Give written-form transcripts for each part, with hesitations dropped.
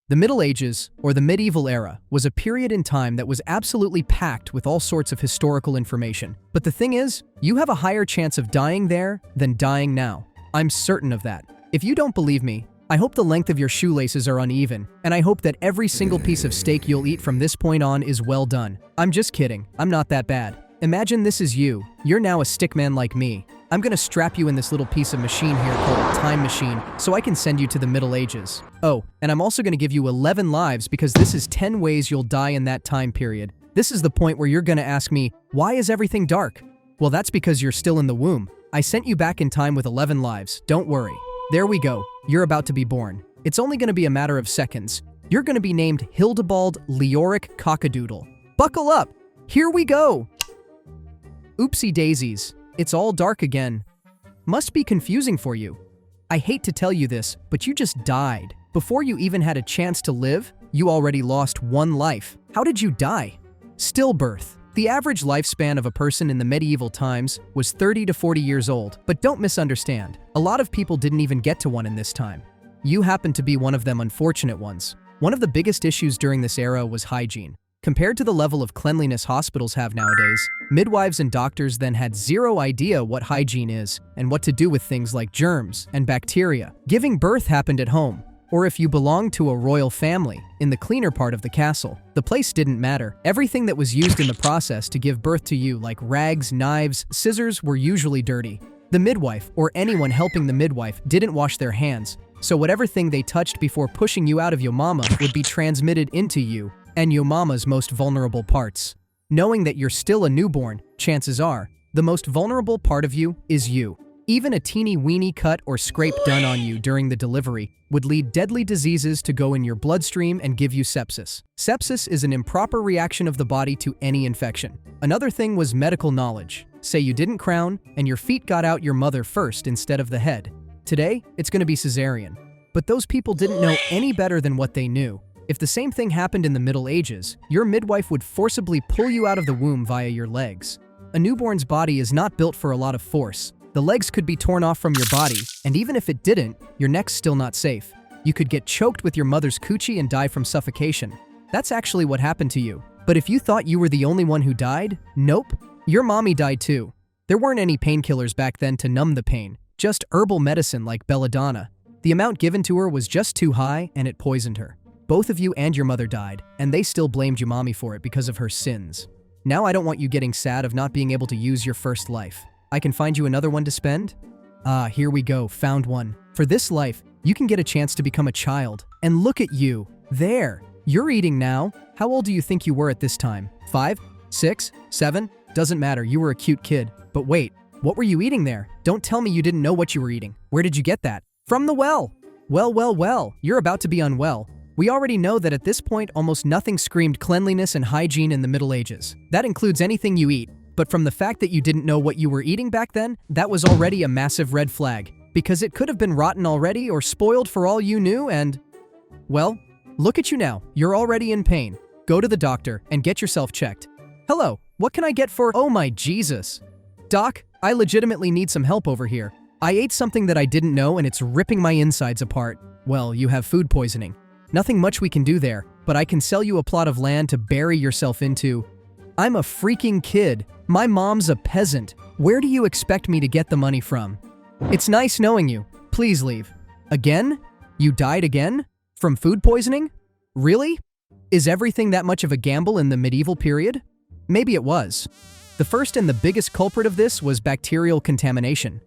The Middle Ages, or the medieval era, was a period in time that was absolutely packed with all sorts of historical information. But the thing is, you have a higher chance of dying there than dying now. I'm certain of that. If you don't believe me, I hope the length of your shoelaces are uneven, and I hope that every single piece of steak you'll eat from this point on is well done. I'm just kidding. I'm not that bad. Imagine this is you. You're now a stickman like me. I'm gonna strap you in this little piece of machine here called a time machine so I can send you to the Middle Ages. Oh, and I'm also gonna give you 11 lives because this is 10 ways you'll die in that time period. This is the point where you're gonna ask me, why is everything dark? Well, that's because you're still in the womb. I sent you back in time with 11 lives, don't worry. There we go, you're about to be born. It's only gonna be a matter of seconds. You're gonna be named Hildebald Leoric Cockadoodle. Buckle up, here we go! Oopsie daisies. It's all dark again. Must be confusing for you. I hate to tell you this, but you just died. Before you even had a chance to live, you already lost one life. How did you die? Stillbirth. The average lifespan of a person in the medieval times was 30 to 40 years old, but don't misunderstand. A lot of people didn't even get to one in this time. You happen to be one of them unfortunate ones. One of the biggest issues during this era was hygiene. Compared to the level of cleanliness hospitals have nowadays, midwives and doctors then had zero idea what hygiene is and what to do with things like germs and bacteria. Giving birth happened at home, or if you belonged to a royal family, in the cleaner part of the castle. The place didn't matter. Everything that was used in the process to give birth to you, like rags, knives, scissors, were usually dirty. The midwife, or anyone helping the midwife, didn't wash their hands, so whatever thing they touched before pushing you out of your mama would be transmitted into you and your mama's most vulnerable parts. Knowing that you're still a newborn, chances are, the most vulnerable part of you is you. Even a teeny weeny cut or scrape done on you during the delivery would lead deadly diseases to go in your bloodstream and give you sepsis. Sepsis is an improper reaction of the body to any infection. Another thing was medical knowledge. Say you didn't crown, and your feet got out your mother first instead of the head. Today, it's gonna be cesarean. But those people didn't know any better than what they knew. If the same thing happened in the Middle Ages, your midwife would forcibly pull you out of the womb via your legs. A newborn's body is not built for a lot of force. The legs could be torn off from your body, and even if it didn't, your neck's still not safe. You could get choked with your mother's coochie and die from suffocation. That's actually what happened to you. But if you thought you were the only one who died, nope. Your mommy died too. There weren't any painkillers back then to numb the pain, just herbal medicine like belladonna. The amount given to her was just too high and it poisoned her. Both of you and your mother died, and they still blamed your mommy for it because of her sins. Now I don't want you getting sad of not being able to use your first life. I can find you another one to spend? Ah, here we go, found one. For this life, you can get a chance to become a child. And look at you. There. You're eating now. How old do you think you were at this time? 5? 6? 7? Doesn't matter, you were a cute kid. But wait, what were you eating there? Don't tell me you didn't know what you were eating. Where did you get that? From the well. Well, you're about to be unwell. We already know that at this point, almost nothing screamed cleanliness and hygiene in the Middle Ages. That includes anything you eat. But from the fact that you didn't know what you were eating back then, that was already a massive red flag. Because it could have been rotten already or spoiled for all you knew and… Well, look at you now. You're already in pain. Go to the doctor and get yourself checked. Hello, what can I get for… Oh my Jesus. Doc, I legitimately need some help over here. I ate something that I didn't know and it's ripping my insides apart. Well, you have food poisoning. Nothing much we can do there, but I can sell you a plot of land to bury yourself into. I'm a freaking kid. My mom's a peasant. Where do you expect me to get the money from? It's nice knowing you. Please leave. Again? You died again? From food poisoning? Really? Is everything that much of a gamble in the medieval period? Maybe it was. The first and the biggest culprit of this was bacterial contamination.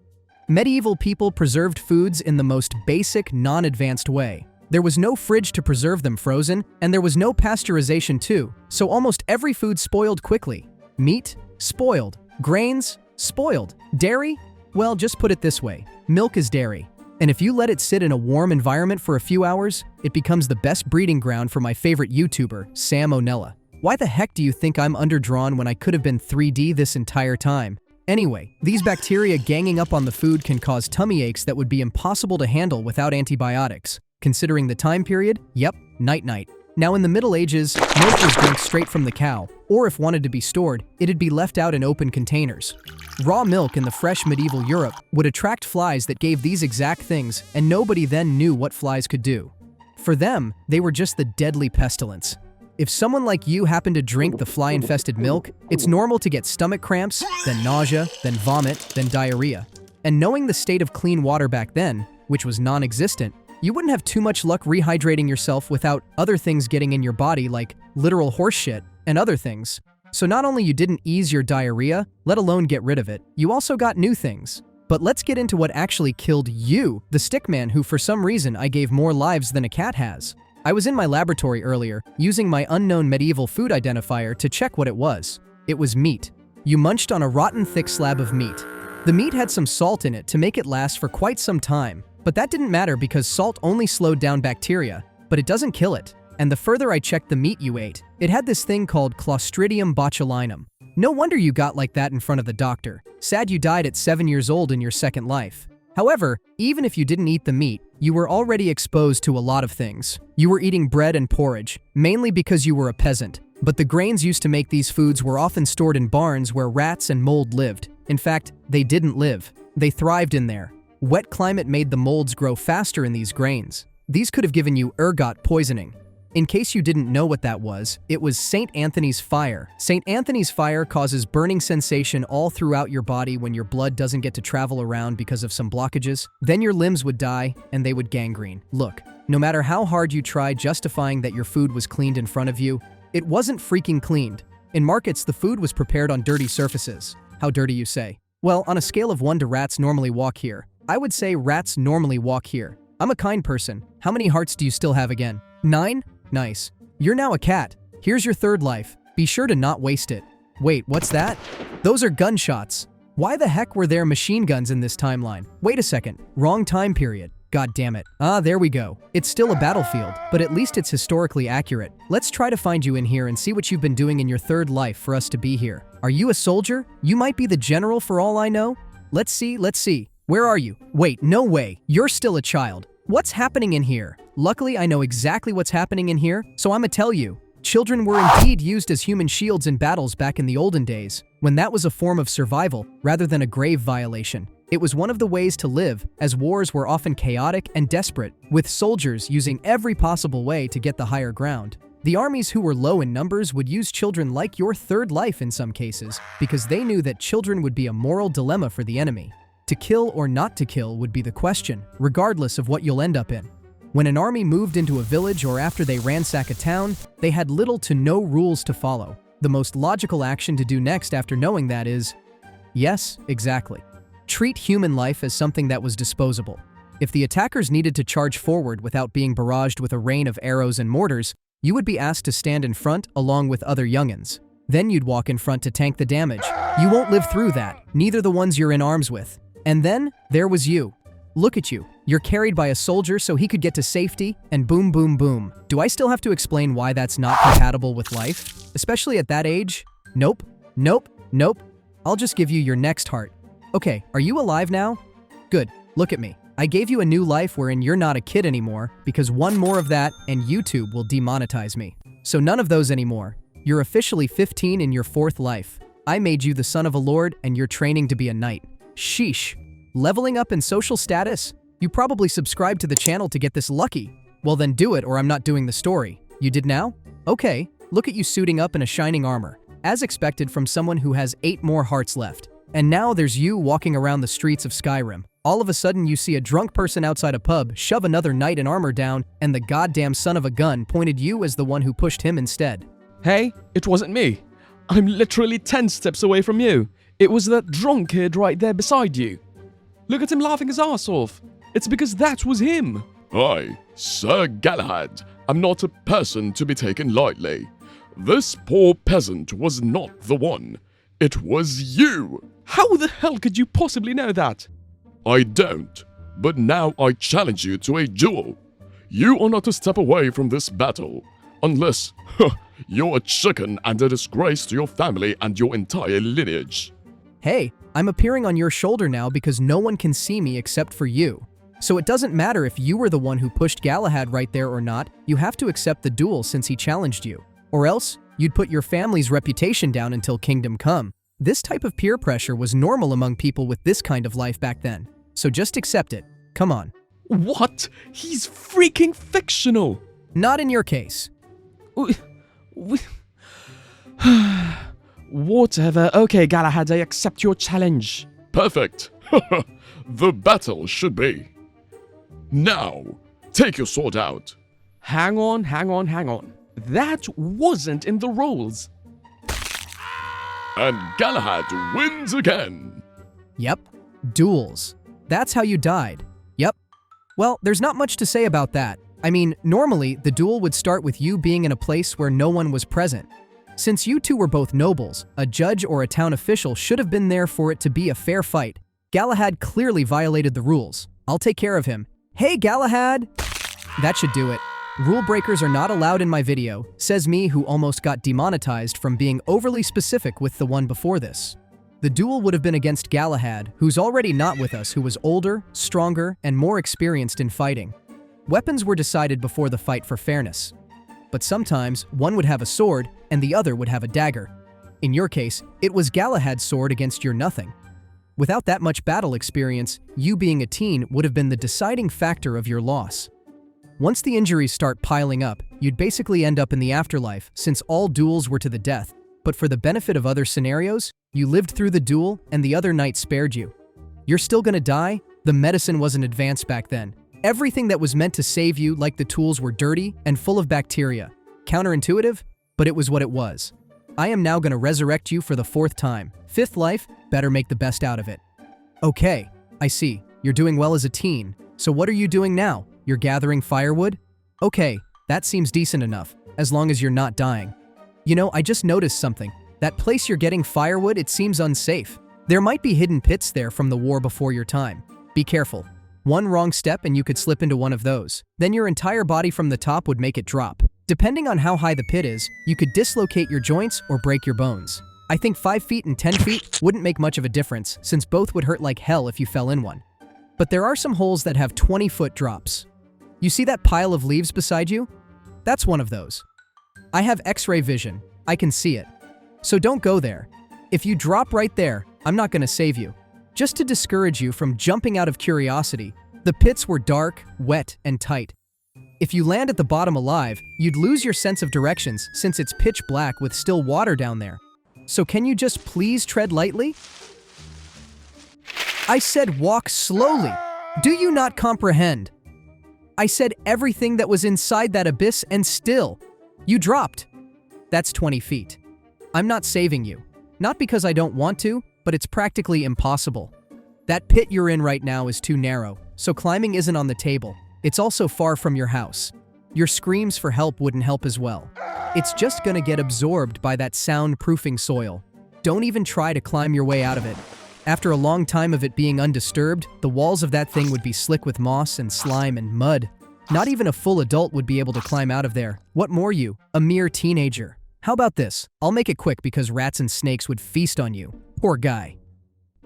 Medieval people preserved foods in the most basic, non-advanced way. There was no fridge to preserve them frozen, and there was no pasteurization too, so almost every food spoiled quickly. Meat? Spoiled. Grains? Spoiled. Dairy? Well, just put it this way. Milk is dairy. And if you let it sit in a warm environment for a few hours, it becomes the best breeding ground for my favorite YouTuber, Sam O'Nella. Why the heck do you think I'm underdrawn when I could have been 3D this entire time? Anyway, these bacteria ganging up on the food can cause tummy aches that would be impossible to handle without antibiotics. Considering the time period, yep, night-night. Now in the Middle Ages, milk was drunk straight from the cow, or if wanted to be stored, it'd be left out in open containers. Raw milk in the fresh medieval Europe would attract flies that gave these exact things, and nobody then knew what flies could do. For them, they were just the deadly pestilence. If someone like you happened to drink the fly-infested milk, it's normal to get stomach cramps, then nausea, then vomit, then diarrhea. And knowing the state of clean water back then, which was non-existent, you wouldn't have too much luck rehydrating yourself without other things getting in your body like literal horse shit and other things. So not only you didn't ease your diarrhea, let alone get rid of it, you also got new things. But let's get into what actually killed you, the stickman who for some reason I gave more lives than a cat has. I was in my laboratory earlier, using my unknown medieval food identifier to check what it was. It was meat. You munched on a rotten thick slab of meat. The meat had some salt in it to make it last for quite some time, but that didn't matter because salt only slowed down bacteria, but it doesn't kill it. And the further I checked the meat you ate, it had this thing called Clostridium botulinum. No wonder you got like that in front of the doctor. Sad you died at 7 years old in your second life. However, even if you didn't eat the meat, you were already exposed to a lot of things. You were eating bread and porridge, mainly because you were a peasant. But the grains used to make these foods were often stored in barns where rats and mold lived. In fact, they didn't live. They thrived in there. Wet climate made the molds grow faster in these grains. These could have given you ergot poisoning. In case you didn't know what that was, it was St. Anthony's fire. St. Anthony's fire causes burning sensation all throughout your body when your blood doesn't get to travel around because of some blockages. Then your limbs would die and they would gangrene. Look, no matter how hard you tried justifying that your food was cleaned in front of you, it wasn't freaking cleaned. In markets, the food was prepared on dirty surfaces. How dirty, you say? Well, on a scale of 1 to rats normally walk here, I would say rats normally walk here. I'm a kind person. How many hearts do you still have again? 9? Nice. You're now a cat. Here's your third life. Be sure to not waste it. Wait, what's that? Those are gunshots. Why the heck were there machine guns in this timeline? Wait a second. Wrong time period. God damn it. There we go. It's still a battlefield, but at least it's historically accurate. Let's try to find you in here and see what you've been doing in your third life for us to be here. Are you a soldier? You might be the general for all I know. Let's see. Where are you? Wait, no way. You're still a child. What's happening in here? Luckily, I know exactly what's happening in here, so I'ma tell you. Children were indeed used as human shields in battles back in the olden days, when that was a form of survival rather than a grave violation. It was one of the ways to live, as wars were often chaotic and desperate, with soldiers using every possible way to get the higher ground. The armies who were low in numbers would use children like your third life in some cases, because they knew that children would be a moral dilemma for the enemy. To kill or not to kill would be the question, regardless of what you'll end up in. When an army moved into a village or after they ransack a town, they had little to no rules to follow. The most logical action to do next after knowing that is, yes, exactly. Treat human life as something that was disposable. If the attackers needed to charge forward without being barraged with a rain of arrows and mortars, you would be asked to stand in front along with other youngins. Then you'd walk in front to tank the damage. You won't live through that, neither the ones you're in arms with. And then, there was you. Look at you. You're carried by a soldier so he could get to safety, and boom, boom, boom. Do I still have to explain why that's not compatible with life? Especially at that age? Nope. I'll just give you your next heart. Okay, are you alive now? Good, look at me. I gave you a new life wherein you're not a kid anymore, because one more of that and YouTube will demonetize me. So none of those anymore. You're officially 15 in your fourth life. I made you the son of a lord and you're training to be a knight. Sheesh. Leveling up in social status? You probably subscribed to the channel to get this lucky. Well then do it or I'm not doing the story. You did now? Okay, look at you suiting up in a shining armor. As expected from someone who has 8 more hearts left. And now there's you walking around the streets of Skyrim. All of a sudden you see a drunk person outside a pub shove another knight in armor down and the goddamn son of a gun pointed you as the one who pushed him instead. Hey, it wasn't me. I'm literally 10 steps away from you. It was that drunk kid right there beside you. Look at him laughing his ass off. It's because that was him. I, Sir Galahad, am not a person to be taken lightly. This poor peasant was not the one. It was you. How the hell could you possibly know that? I don't, but now I challenge you to a duel. You are not to step away from this battle, unless you're a chicken and a disgrace to your family and your entire lineage. Hey, I'm appearing on your shoulder now because no one can see me except for you. So it doesn't matter if you were the one who pushed Galahad right there or not, you have to accept the duel since he challenged you. Or else, you'd put your family's reputation down until kingdom come. This type of peer pressure was normal among people with this kind of life back then. So just accept it. Come on. What? He's freaking fictional! Not in your case. Whatever. Okay, Galahad, I accept your challenge. Perfect. The battle should be. Now, take your sword out. Hang on. That wasn't in the rules. And Galahad wins again. Yep. Duels. That's how you died. Yep. Well, there's not much to say about that. I mean, normally, the duel would start with you being in a place where no one was present. Since you two were both nobles, a judge or a town official should have been there for it to be a fair fight. Galahad clearly violated the rules. I'll take care of him. Hey, Galahad! That should do it. Rule breakers are not allowed in my video, says me who almost got demonetized from being overly specific with the one before this. The duel would have been against Galahad, who's already not with us, who was older, stronger, and more experienced in fighting. Weapons were decided before the fight for fairness. But sometimes, one would have a sword, and the other would have a dagger. In your case, it was Galahad's sword against your nothing. Without that much battle experience, you being a teen would have been the deciding factor of your loss. Once the injuries start piling up, you'd basically end up in the afterlife since all duels were to the death. But for the benefit of other scenarios, you lived through the duel and the other knight spared you. You're still gonna die? The medicine wasn't advanced back then. Everything that was meant to save you, like the tools, were dirty and full of bacteria. Counterintuitive, but it was what it was. I am now gonna resurrect you for the 4th time. 5th life, better make the best out of it. Okay, I see. You're doing well as a teen. So what are you doing now? You're gathering firewood? Okay, that seems decent enough, as long as you're not dying. You know, I just noticed something. That place you're getting firewood, it seems unsafe. There might be hidden pits there from the war before your time. Be careful. One wrong step and you could slip into one of those. Then your entire body from the top would make it drop. Depending on how high the pit is, you could dislocate your joints or break your bones. I think 5 feet and 10 feet wouldn't make much of a difference, since both would hurt like hell if you fell in one. But there are some holes that have 20-foot drops. You see that pile of leaves beside you? That's one of those. I have X-ray vision. I can see it. So don't go there. If you drop right there, I'm not gonna save you. Just to discourage you from jumping out of curiosity, the pits were dark, wet, and tight. If you land at the bottom alive, you'd lose your sense of directions since it's pitch black with still water down there. So can you just please tread lightly? I said walk slowly. Do you not comprehend? I said everything that was inside that abyss and still, you dropped. That's 20 feet. I'm not saving you. Not because I don't want to, but it's practically impossible. That pit you're in right now is too narrow, so climbing isn't on the table. It's also far from your house. Your screams for help wouldn't help as well. It's just gonna get absorbed by that soundproofing soil. Don't even try to climb your way out of it. After a long time of it being undisturbed, the walls of that thing would be slick with moss and slime and mud. Not even a full adult would be able to climb out of there. What more you? A mere teenager. How about this? I'll make it quick because rats and snakes would feast on you. Poor guy.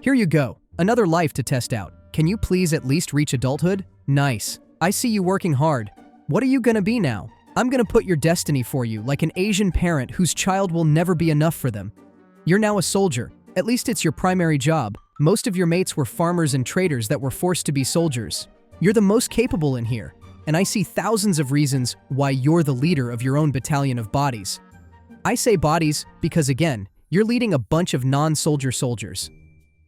Here you go. Another life to test out. Can you please at least reach adulthood? Nice. I see you working hard. What are you gonna be now? I'm gonna put your destiny for you like an Asian parent whose child will never be enough for them. You're now a soldier. At least it's your primary job. Most of your mates were farmers and traders that were forced to be soldiers. You're the most capable in here, and I see thousands of reasons why you're the leader of your own battalion of bodies. I say bodies because, again, you're leading a bunch of non-soldier soldiers.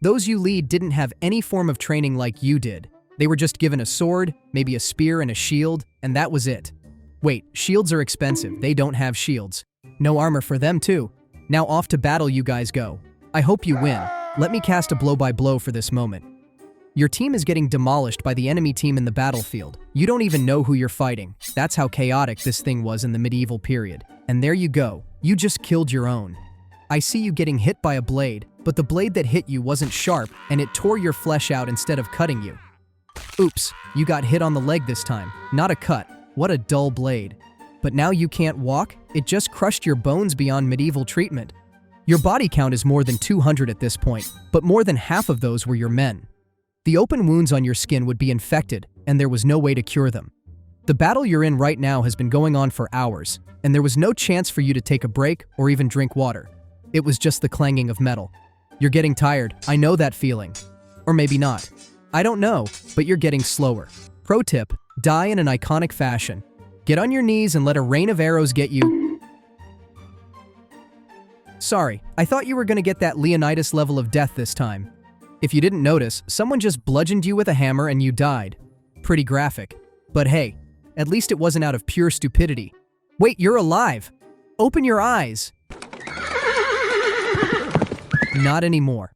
Those you lead didn't have any form of training like you did. They were just given a sword, maybe a spear and a shield, and that was it. Wait, shields are expensive. They don't have shields. No armor for them too. Now off to battle you guys go. I hope you win. Let me cast a blow-by-blow for this moment. Your team is getting demolished by the enemy team in the battlefield. You don't even know who you're fighting. That's how chaotic this thing was in the medieval period. And there you go. You just killed your own. I see you getting hit by a blade, but the blade that hit you wasn't sharp and it tore your flesh out instead of cutting you. Oops, you got hit on the leg this time. Not a cut. What a dull blade. But now you can't walk? It just crushed your bones beyond medieval treatment. Your body count is more than 200 at this point, but more than half of those were your men. The open wounds on your skin would be infected, and there was no way to cure them. The battle you're in right now has been going on for hours, and there was no chance for you to take a break or even drink water. It was just the clanging of metal. You're getting tired. I know that feeling. Or maybe not. I don't know, but you're getting slower. Pro tip, die in an iconic fashion. Get on your knees and let a rain of arrows get you. Sorry, I thought you were gonna get that Leonidas level of death this time. If you didn't notice, someone just bludgeoned you with a hammer and you died. Pretty graphic. But hey, at least it wasn't out of pure stupidity. Wait, you're alive! Open your eyes! Not anymore.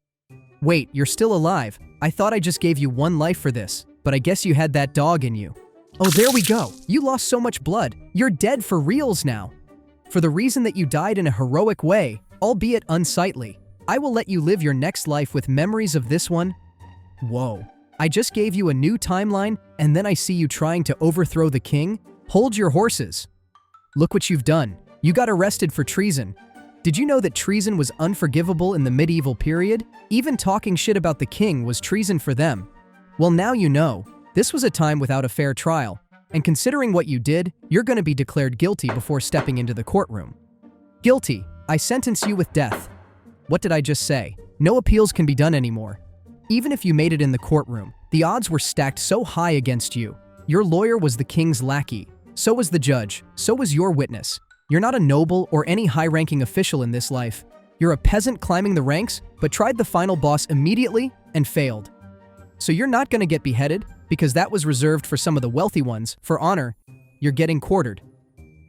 Wait, you're still alive. I thought I just gave you one life for this, but I guess you had that dog in you. Oh, there we go. You lost so much blood. You're dead for reals now. For the reason that you died in a heroic way, albeit unsightly, I will let you live your next life with memories of this one. Whoa. I just gave you a new timeline, and then I see you trying to overthrow the king? Hold your horses. Look what you've done. You got arrested for treason. Did you know that treason was unforgivable in the medieval period? Even talking shit about the king was treason for them. Well, now you know. This was a time without a fair trial, and considering what you did, you're going to be declared guilty before stepping into the courtroom. Guilty. I sentence you with death. What did I just say? No appeals can be done anymore. Even if you made it in the courtroom, the odds were stacked so high against you. Your lawyer was the king's lackey. So was the judge. So was your witness. You're not a noble or any high-ranking official in this life. You're a peasant climbing the ranks, but tried the final boss immediately and failed. So you're not going to get beheaded, because that was reserved for some of the wealthy ones. For honor, you're getting quartered.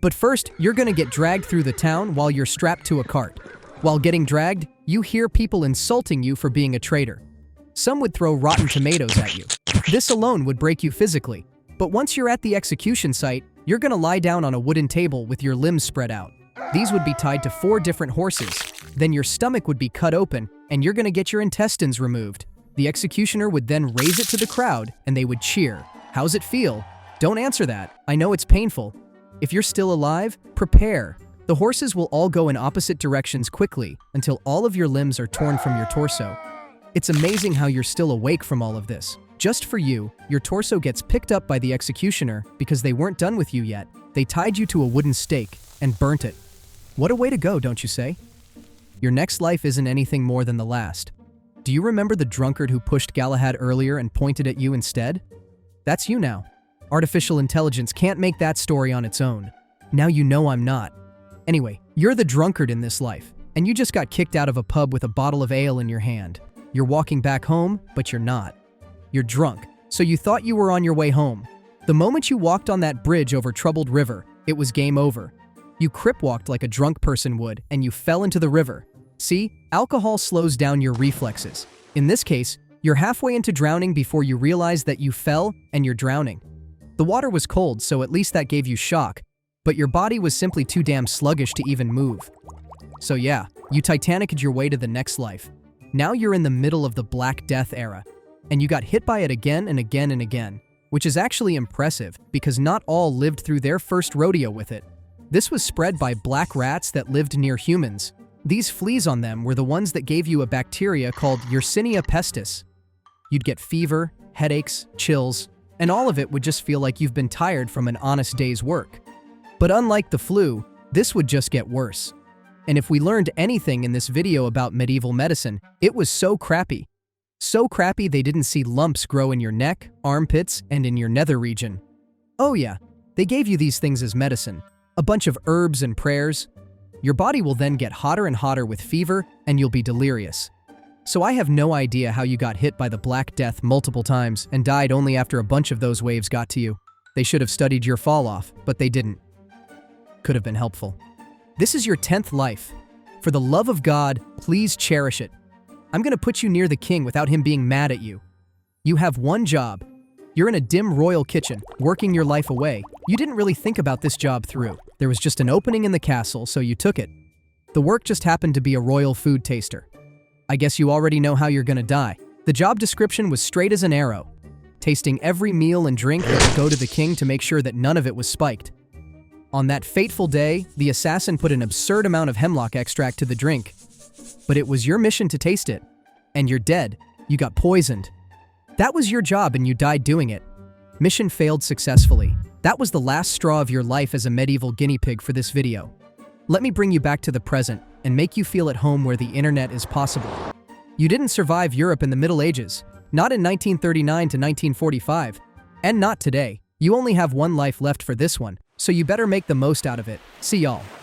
But first, you're going to get dragged through the town while you're strapped to a cart. While getting dragged, you hear people insulting you for being a traitor. Some would throw rotten tomatoes at you. This alone would break you physically. But once you're at the execution site, you're going to lie down on a wooden table with your limbs spread out. These would be tied to 4 different horses. Then your stomach would be cut open, and you're going to get your intestines removed. The executioner would then raise it to the crowd, and they would cheer. How's it feel? Don't answer that. I know it's painful. If you're still alive, prepare. The horses will all go in opposite directions quickly until all of your limbs are torn from your torso. It's amazing how you're still awake from all of this. Just for you, your torso gets picked up by the executioner because they weren't done with you yet. They tied you to a wooden stake and burnt it. What a way to go, don't you say? Your next life isn't anything more than the last. Do you remember the drunkard who pushed Galahad earlier and pointed at you instead? That's you now. Artificial intelligence can't make that story on its own. Now you know I'm not. Anyway, you're the drunkard in this life, and you just got kicked out of a pub with a bottle of ale in your hand. You're walking back home, but you're not. You're drunk, so you thought you were on your way home. The moment you walked on that bridge over troubled river, it was game over. You crip-walked like a drunk person would, and you fell into the river. See, alcohol slows down your reflexes. In this case, you're halfway into drowning before you realize that you fell and you're drowning. The water was cold, so at least that gave you shock, but your body was simply too damn sluggish to even move. So yeah, you Titanic'd your way to the next life. Now you're in the middle of the Black Death era, and you got hit by it again and again and again, which is actually impressive because not all lived through their first rodeo with it. This was spread by black rats that lived near humans. These fleas on them were the ones that gave you a bacteria called Yersinia pestis. You'd get fever, headaches, chills, and all of it would just feel like you've been tired from an honest day's work. But unlike the flu, this would just get worse. And if we learned anything in this video about medieval medicine, it was so crappy. So crappy they didn't see lumps grow in your neck, armpits, and in your nether region. Oh yeah, they gave you these things as medicine. A bunch of herbs and prayers. Your body will then get hotter and hotter with fever, and you'll be delirious. So I have no idea how you got hit by the Black Death multiple times and died only after a bunch of those waves got to you. They should have studied your fall off, but they didn't. Could have been helpful. This is your 10th life. For the love of God, please cherish it. I'm gonna put you near the king without him being mad at you. You have one job. You're in a dim royal kitchen, working your life away. You didn't really think about this job through. There was just an opening in the castle, so you took it. The work just happened to be a royal food taster. I guess you already know how you're gonna die. The job description was straight as an arrow. Tasting every meal and drink that would go to the king to make sure that none of it was spiked. On that fateful day, the assassin put an absurd amount of hemlock extract to the drink. But it was your mission to taste it. And you're dead. You got poisoned. That was your job and you died doing it. Mission failed successfully. That was the last straw of your life as a medieval guinea pig for this video. Let me bring you back to the present and make you feel at home where the internet is possible. You didn't survive Europe in the Middle Ages, not in 1939 to 1945. And not today. You only have one life left for this one, so you better make the most out of it. See y'all.